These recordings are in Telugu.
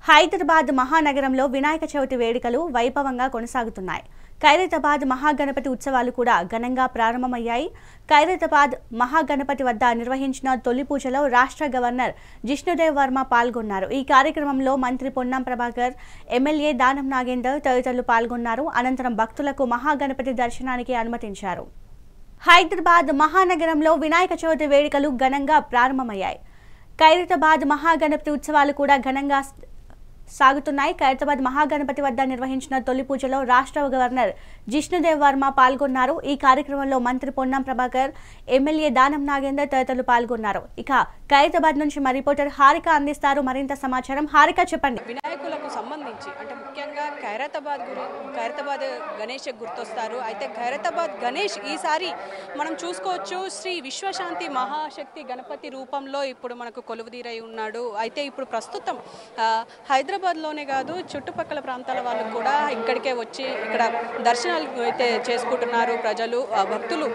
హైదరాబాద్ మహానగరంలో వినాయక చవితి వేడుకలు వైభవంగా కొనసాగుతున్నాయి. ఖైరతాబాద్ మహాగణపతి ఉత్సవాలు కూడా ఘనంగా ప్రారంభమయ్యాయి. ఖైరతాబాద్ మహాగణపతి వద్ద నిర్వహించిన తొలి పూజలో రాష్ట్ర గవర్నర్ జిష్ణుదేవ్ వర్మ పాల్గొన్నారు. ఈ కార్యక్రమంలో మంత్రి పొన్నం ప్రభాకర్, ఎమ్మెల్యే దానం నాగేందర్ తదితరులు పాల్గొన్నారు. అనంతరం భక్తులకు మహాగణపతి దర్శనానికి అనుమతించారు. హైదరాబాద్ మహానగరంలో వినాయక చవితి వేడుకలు ఘనంగా ప్రారంభమయ్యాయి. ఖైరతాబాద్ మహాగణపతి ఉత్సవాలు కూడా ఘనంగా సాగుతున్నాయి. ఖైరతాబాద్ మహాగణపతి వద్ద నిర్వహించిన తొలి పూజలో రాష్ట్ర గవర్నర్ జిష్ణుదేవ్ వర్మ పాల్గొన్నారు. ఈ కార్యక్రమంలో మంత్రి పొన్నం ప్రభాకర్, ఎమ్మెల్యే దానం నాగేందర్ తదితరులు పాల్గొన్నారు. ఇక ఖైరతాబాద్ నుంచి మా రిపోర్టర్ హారిక అందిస్తారు మరింత సమాచారం. హారిక, చెప్పండి. వినాయకులకు సంబంధించి అంటే ముఖ్యంగా ఖైరతాబాద్ గణేష్ గుర్తొస్తారు. అయితే ఖైరతాబాద్ గణేష్ ఈసారి మనం చూసుకోవచ్చు శ్రీ విశ్వశాంతి మహాశక్తి గణపతి రూపంలో ఇప్పుడు మనకు కొలువుదీరై ఉన్నాడు. అయితే ఇప్పుడు ప్రస్తుతం హైదరాబాద్లోనే కాదు చుట్టుపక్కల ప్రాంతాల వాళ్ళు కూడా ఇక్కడికే వచ్చి ఇక్కడ దర్శనాలు అయితే చేసుకుంటున్నారు. ప్రజలు, భక్తులు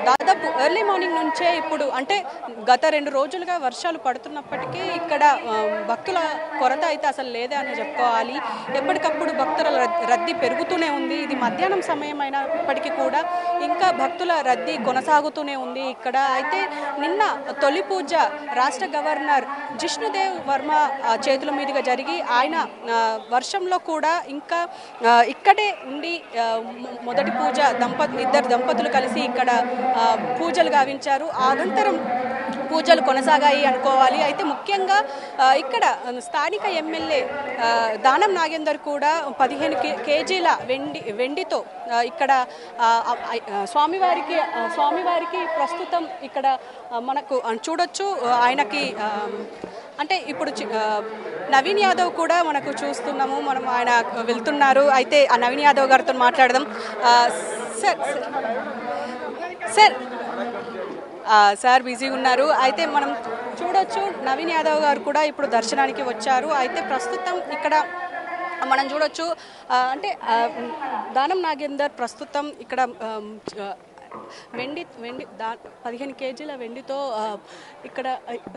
దాదాపు ఎర్లీ మార్నింగ్ నుంచే ఇప్పుడు అంటే గత 2 రోజులుగా వర్షాలు పడుతున్నప్పటికీ ఇక్కడ భక్తుల కొరత అయితే అసలు లేదే అని చెప్పుకోవాలి. ఎప్పటికప్పుడు భక్తుల రద్దీ పెరుగుతూనే ఉంది. ఇది మధ్యాహ్నం సమయం అయినప్పటికీ కూడా ఇంకా భక్తుల రద్దీ కొనసాగుతూనే ఉంది ఇక్కడ. అయితే నిన్న తొలి పూజ రాష్ట్ర గవర్నర్ జిష్ణుదేవ్ వర్మ చేతుల మీదుగా జరిగి ఆయన వర్షంలో కూడా ఇంకా ఇక్కడే ఉండి మొదటి పూజ ఇద్దరు దంపతులు కలిసి ఇక్కడ పూజలు గావించారు. అనంతరం పూజలు కొనసాగాయి అనుకోవాలి. అయితే ముఖ్యంగా ఇక్కడ స్థానిక ఎమ్మెల్యే దానం నాగేందర్ కూడా 15 కేజీల వెండితో ఇక్కడ స్వామివారికి ప్రస్తుతం ఇక్కడ మనకు చూడొచ్చు. ఆయనకి అంటే ఇప్పుడు నవీన్ యాదవ్ కూడా మనకు చూస్తున్నాము, మనం ఆయన వెళ్తున్నారు. అయితే ఆ నవీన్ యాదవ్ గారితో మాట్లాడదాం. సార్ బిజీ ఉన్నారు. అయితే మనం చూడొచ్చు నవీన్ యాదవ్ గారు కూడా ఇప్పుడు దర్శనానికి వచ్చారు. అయితే ప్రస్తుతం ఇక్కడ మనం చూడొచ్చు అంటే దానం నాగేందర్ ప్రస్తుతం ఇక్కడ వెండి 15 కేజీల వెండితో ఇక్కడ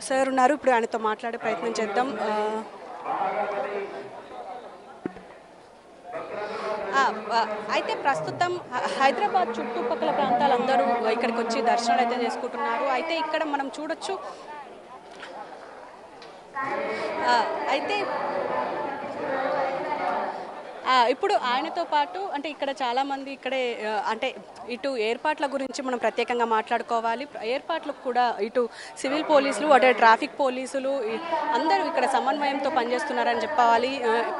సార్ ఉన్నారు. ఇప్పుడు ఆయనతో మాట్లాడే ప్రయత్నం చేద్దాం. అయితే ప్రస్తుతం హైదరాబాద్ చుట్టుపక్కల ప్రాంతాలందరూ ఇక్కడికి వచ్చి దర్శనాలు అయితే చేసుకుంటున్నారు. అయితే ఇక్కడ మనం చూడొచ్చు అయితే ఇప్పుడు ఆయనతో పాటు అంటే ఇక్కడ చాలామంది ఇక్కడే అంటే ఇటు ఏర్పాట్ల గురించి మనం ప్రత్యేకంగా మాట్లాడుకోవాలి. ఏర్పాట్లకు కూడా ఇటు సివిల్ పోలీసులు, అటు ట్రాఫిక్ పోలీసులు అందరూ ఇక్కడ సమన్వయంతో పనిచేస్తున్నారని చెప్పాలి.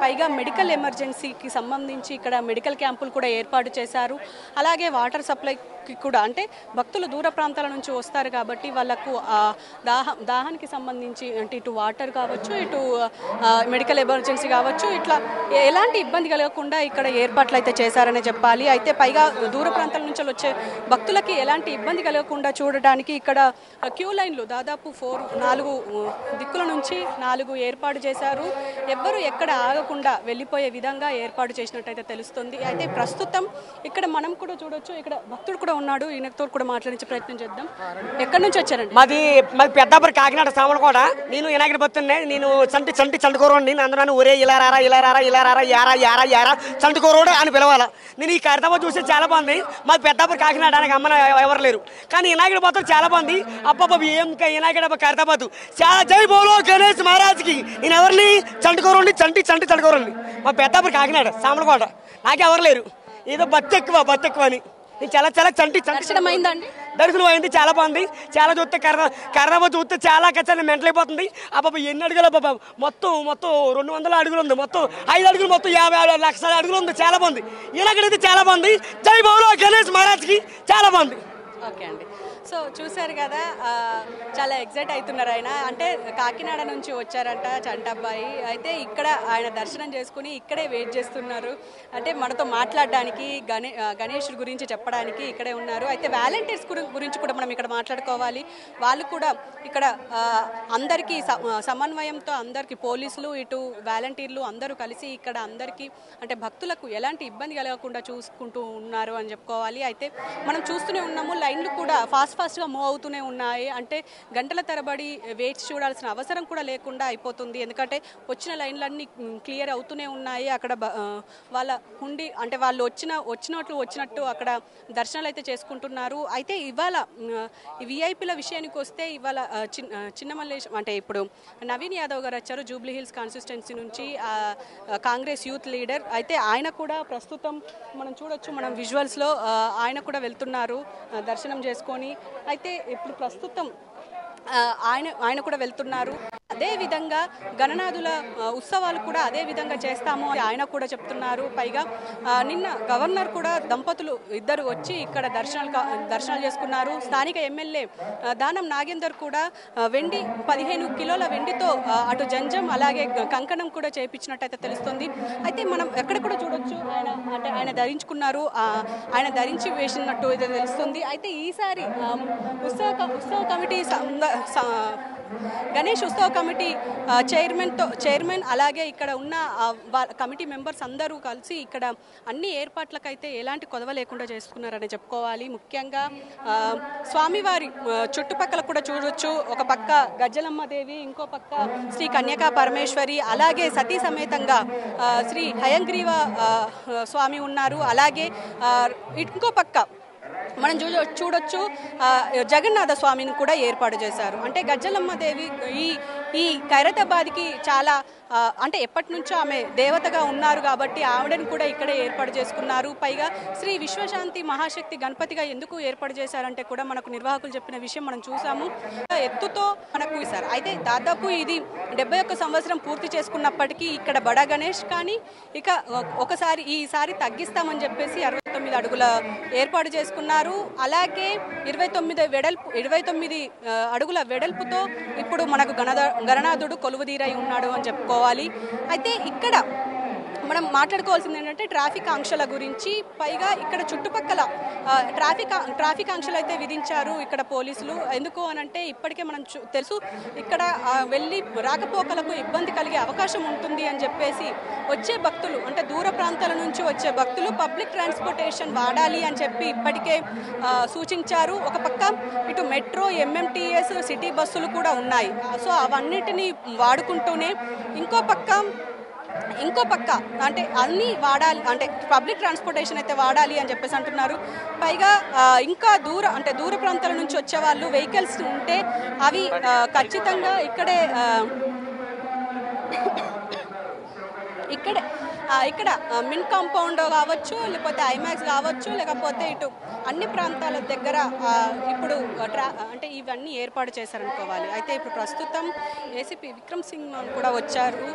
పైగా మెడికల్ ఎమర్జెన్సీకి సంబంధించి ఇక్కడ మెడికల్ క్యాంపులు కూడా ఏర్పాటు చేశారు. అలాగే వాటర్ సప్లైకి కూడా అంటే భక్తులు దూర ప్రాంతాల నుంచి వస్తారు కాబట్టి వాళ్ళకు దాహానికి సంబంధించి అంటే ఇటు వాటర్ కావచ్చు, ఇటు మెడికల్ ఎమర్జెన్సీ కావచ్చు, ఇట్లా ఎలాంటి ఇబ్బంది కలగకుండా ఇక్కడ ఏర్పాట్లు అయితే చేశారని చెప్పాలి. అయితే పైగా దూర ప్రాంతాల నుంచి వచ్చే భక్తులకి ఎలాంటి ఇబ్బంది కలగకుండా చూడడానికి ఇక్కడ క్యూ లైన్లు దాదాపు 4 దిక్కుల నుంచి 4 ఏర్పాటు చేశారు. ఎవ్వరు ఎక్కడ ఆగకుండా వెళ్ళిపోయే విధంగా ఏర్పాటు చేసినట్టయితే తెలుస్తుంది. అయితే ప్రస్తుతం ఇక్కడ మనం కూడా చూడొచ్చు, ఇక్కడ భక్తుడు కూడా ఉన్నాడు. ఈయనతో కూడా మాట్లాడించే ప్రయత్నం చేద్దాం. ఎక్కడి నుంచి వచ్చారండి? మాది పెద్దాపురం కాకినాడ సామలు కూడా. నేను వినాయకుడి భక్తున్నే. నేను చంటుకోరండి. నేను అందరూ ఊరే ఇలా రారా యారా చంటుకోరోడు అని పిలవాలా. నేను ఈ ఖైరతాబాద్ చూస్తే చాలా బాగుంది. మాది పెద్దాపురం కాకినాడ, నాకు అమ్మ ఎవరు లేరు. కానీ వినాయకుడి భక్తులు చాలా బాగుంది. అబ్బబ్బ ఏం వినాయకుడు ఖైరతాబాద్ చాలా జై బోలో గణేష్ మహారాజ్కి. నేను ఎవరిని చంటుకోరండి చంటుకోరండి. మా పెద్దాపురం కాకినాడ సామలు కూడా, నాకెవరు లేరు. ఏదో భక్తి ఎక్కువ అని నేను చాలా దర్శనం అయిందండి. దర్శనం అయింది, చాలా బాగుంది. చాలా చూస్తే ఖైరతాబాద్ చూస్తే చాలా ఖచ్చితంగా మెంటల్ అయిపోతుంది. అబ్బాబా ఎన్ని అడుగులు అబ్బాబా, మొత్తం 200 అడుగులు ఉంది, మొత్తం 5 అడుగులు, మొత్తం 50 లక్షల అడుగులు ఉంది. చాలా బాగుంది. ఇలాగైతే చాలా బాగుంది. జై బోలో గణేష్ మహారాజ్కి. చాలా బాగుంది. ఓకే అండి. సో చూశారు కదా, చాలా ఎగ్జైట్ అవుతున్నారు ఆయన. అంటే కాకినాడ నుంచి వచ్చారంట చంటబ్బాయి. అయితే ఇక్కడ ఆయన దర్శనం చేసుకుని ఇక్కడే వెయిట్ చేస్తున్నారు. అంటే మనతో మాట్లాడడానికి, గణేష్ గురించి చెప్పడానికి ఇక్కడే ఉన్నారు. అయితే వాలంటీర్స్ గురించి కూడా మనం ఇక్కడ మాట్లాడుకోవాలి. వాళ్ళు కూడా ఇక్కడ అందరికీ సమన్వయంతో అందరికీ పోలీసులు, ఇటు వాలంటీర్లు అందరూ కలిసి ఇక్కడ అందరికీ అంటే భక్తులకు ఎలాంటి ఇబ్బంది కలగకుండా చూసుకుంటూ ఉన్నారు అని చెప్పుకోవాలి. అయితే మనం చూస్తూనే ఉన్నాము, లైన్లు కూడా ఫాస్ట్ ఫాస్ట్గా మూవ్ అవుతూనే ఉన్నాయి. అంటే గంటల తరబడి వెయిట్స్ చూడాల్సిన అవసరం కూడా లేకుండా అయిపోతుంది. ఎందుకంటే వచ్చిన లైన్లన్నీ క్లియర్ అవుతూనే ఉన్నాయి. అక్కడ వాళ్ళ హుండీ అంటే వాళ్ళు వచ్చినట్టు అక్కడ దర్శనాలు అయితే చేసుకుంటున్నారు. అయితే ఇవాళ విఐపీల విషయానికి వస్తే ఇవాళ చిన్న మల్లేశం అంటే ఇప్పుడు నవీన్ యాదవ్ గారు వచ్చారు జూబ్లీ హిల్స్ కాన్స్టిట్యున్సీ నుంచి, కాంగ్రెస్ యూత్ లీడర్. అయితే ఆయన కూడా ప్రస్తుతం మనం చూడొచ్చు, మనం విజువల్స్లో ఆయన కూడా వెళ్తున్నారు దర్శనం చేసుకొని. అయితే ఇప్పుడు ప్రస్తుతం ఆయన కూడా వెళ్తున్నారు. అదేవిధంగా గణనాథుల ఉత్సవాలు కూడా అదే విధంగా చేస్తాము అని ఆయన కూడా చెప్తున్నారు. పైగా నిన్న గవర్నర్ కూడా దంపతులు ఇద్దరు వచ్చి ఇక్కడ దర్శనాలు చేసుకున్నారు. స్థానిక ఎమ్మెల్యే దానం నాగేందర్ కూడా 15 కిలోల వెండితో అటు జంజం అలాగే కంకణం కూడా చేయించినట్టయితే తెలుస్తుంది. అయితే మనం ఎక్కడ కూడా చూడొచ్చు ఆయన ధరించుకున్నారు, ఆయన ధరించి వేసినట్టు అయితే తెలుస్తుంది. అయితే ఈసారి ఉత్సవ కమిటీ గణేష్ ఉత్సవ కమిటీ చైర్మన్ అలాగే ఇక్కడ ఉన్న కమిటీ మెంబర్స్ అందరూ కలిసి ఇక్కడ అన్ని ఏర్పాట్లకైతే ఎలాంటి కొదవ లేకుండా చేసుకున్నారని చెప్పుకోవాలి. ముఖ్యంగా స్వామివారి చుట్టుపక్కల కూడా చూడొచ్చు, ఒక పక్క గజ్జలమ్మ దేవి, ఇంకో పక్క శ్రీ కన్యకా పరమేశ్వరి, అలాగే సతీ సమేతంగా శ్రీ హయంగ్రీవ స్వామి ఉన్నారు. అలాగే ఇంకో పక్క మనం చూడొచ్చు జగన్నాథ స్వామిని కూడా ఏర్పాటు చేశారు. అంటే గజ్జలమ్మ దేవి ఈ ఖైరతాబాద్కి చాలా అంటే ఎప్పటి నుంచో ఆమె దేవతగా ఉన్నారు కాబట్టి ఆవిడని కూడా ఇక్కడే ఏర్పాటు చేసుకున్నారు. పైగా శ్రీ విశ్వశాంతి మహాశక్తి గణపతిగా ఎందుకు ఏర్పాటు చేశారంటే కూడా మనకు నిర్వాహకులు చెప్పిన విషయం మనం చూసాము. ఎత్తుతో మనకు ఇస్తారు. అయితే దాదాపు ఇది 71 సంవత్సరం పూర్తి చేసుకున్నప్పటికీ ఇక్కడ బడా గణేష్ కానీ ఇక ఈసారి తగ్గిస్తామని చెప్పేసి 69 అడుగుల ఏర్పాటు చేసుకున్నారు. అలాగే 29 అడుగుల వెడల్పుతో ఇప్పుడు మనకు గణనాథుడు కొలువుదీరై ఉన్నాడు అని చెప్పుకోవాలి. అయితే ఇక్కడ మనం మాట్లాడుకోవాల్సింది ఏంటంటే ట్రాఫిక్ ఆంక్షల గురించి. పైగా ఇక్కడ చుట్టుపక్కల ట్రాఫిక్ ఆంక్షలు అయితే విధించారు ఇక్కడ పోలీసులు. ఎందుకు అనంటే ఇప్పటికే మనం తెలుసు ఇక్కడ వెళ్ళి రాకపోకలకు ఇబ్బంది కలిగే అవకాశం ఉంటుంది అని చెప్పేసి వచ్చే భక్తులు అంటే దూర ప్రాంతాల నుంచి వచ్చే భక్తులు పబ్లిక్ ట్రాన్స్పోర్టేషన్ వాడాలి అని చెప్పి ఇప్పటికే సూచించారు. ఒక పక్క ఇటు మెట్రో, ఎంఎంటీఎస్, సిటీ బస్సులు కూడా ఉన్నాయి. సో అవన్నిటిని వాడుకుంటూనే ఇంకో పక్క అంటే అన్నీ వాడాలి, అంటే పబ్లిక్ ట్రాన్స్పోర్టేషన్ అయితే వాడాలి అని చెప్పేసి అంటున్నారు. పైగా ఇంకా దూర ప్రాంతాల నుంచి వచ్చే వాళ్ళు వెహికల్స్ ఉంటే అవి ఖచ్చితంగా ఇక్కడ మిన్ కాంపౌండ్ కావచ్చు, లేకపోతే ఐమాక్స్ కావచ్చు, లేకపోతే ఇటు అన్ని ప్రాంతాల దగ్గర ఇప్పుడు అంటే ఇవన్నీ ఏర్పాటు చేశారనుకోవాలి. అయితే ఇప్పుడు ప్రస్తుతం ఏసీపీ విక్రమ్ సింగ్ మాన్ కూడా వచ్చారు.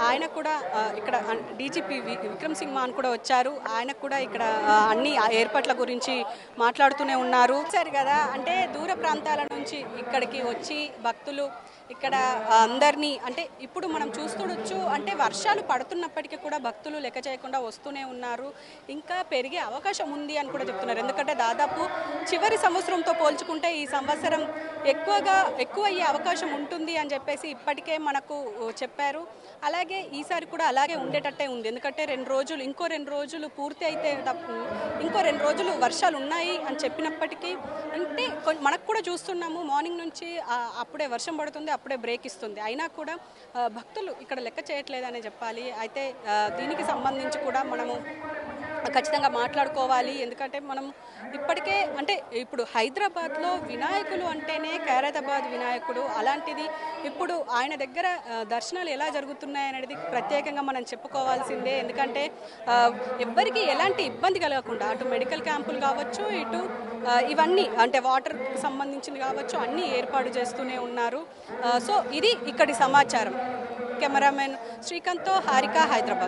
ఆయన కూడా ఇక్కడ డీజీపీ విక్రమ్ సింగ్ మాన్ కూడా వచ్చారు. ఆయన కూడా ఇక్కడ అన్ని ఏర్పాట్ల గురించి మాట్లాడుతూనే ఉన్నారు. సరే కదా, అంటే దూర ప్రాంతాల నుంచి ఇక్కడికి వచ్చి భక్తులు ఇక్కడ అందరినీ అంటే ఇప్పుడు మనం చూస్తుండొచ్చు. అంటే వర్షాలు పడుతున్నప్పటికీ కూడా భక్తులు లెక్క చేయకుండా వస్తూనే ఉన్నారు. ఇంకా పెరిగే అవకాశం ఉంది అని కూడా చెప్తున్నారు. ఎందుకంటే దాదాపు చివరి సంవత్సరంతో పోల్చుకుంటే ఈ సంవత్సరం ఎక్కువ అయ్యే అవకాశం ఉంటుంది అని చెప్పేసి ఇప్పటికే మనకు చెప్పారు. అలాగే ఈసారి కూడా అలాగే ఉండేటట్టే ఉంది. ఎందుకంటే ఇంకో 2 రోజులు పూర్తి అయితే ఇంకో 2 రోజులు వర్షాలు ఉన్నాయి అని చెప్పినప్పటికీ అంటే మనకు కూడా చూస్తున్నాము మార్నింగ్ నుంచి అప్పుడే వర్షం పడుతుంది, అప్పుడే బ్రేక్ ఇస్తుంది. అయినా కూడా భక్తులు ఇక్కడ లెక్క చేయట్లేదనే చెప్పాలి. అయితే దీనికి సంబంధించి కూడా మనము ఖచ్చితంగా మాట్లాడుకోవాలి. ఎందుకంటే మనం ఇప్పటికే అంటే ఇప్పుడు హైదరాబాద్లో వినాయకులు అంటేనే ఖైరతాబాద్ వినాయకుడు. అలాంటిది ఇప్పుడు ఆయన దగ్గర దర్శనాలు ఎలా జరుగుతున్నాయి అనేది ప్రత్యేకంగా మనం చెప్పుకోవాల్సిందే. ఎందుకంటే ఎవ్వరికి ఎలాంటి ఇబ్బంది కలగకుండా అటు మెడికల్ క్యాంపులు కావచ్చు, ఇటు ఇవన్నీ అంటే వాటర్కి సంబంధించింది కావచ్చు, అన్నీ ఏర్పాటు చేస్తూనే ఉన్నారు. సో ఇది ఇక్కడి సమాచారం. కెమెరామెన్ శ్రీకాంత్తో హారిక, హైదరాబాద్.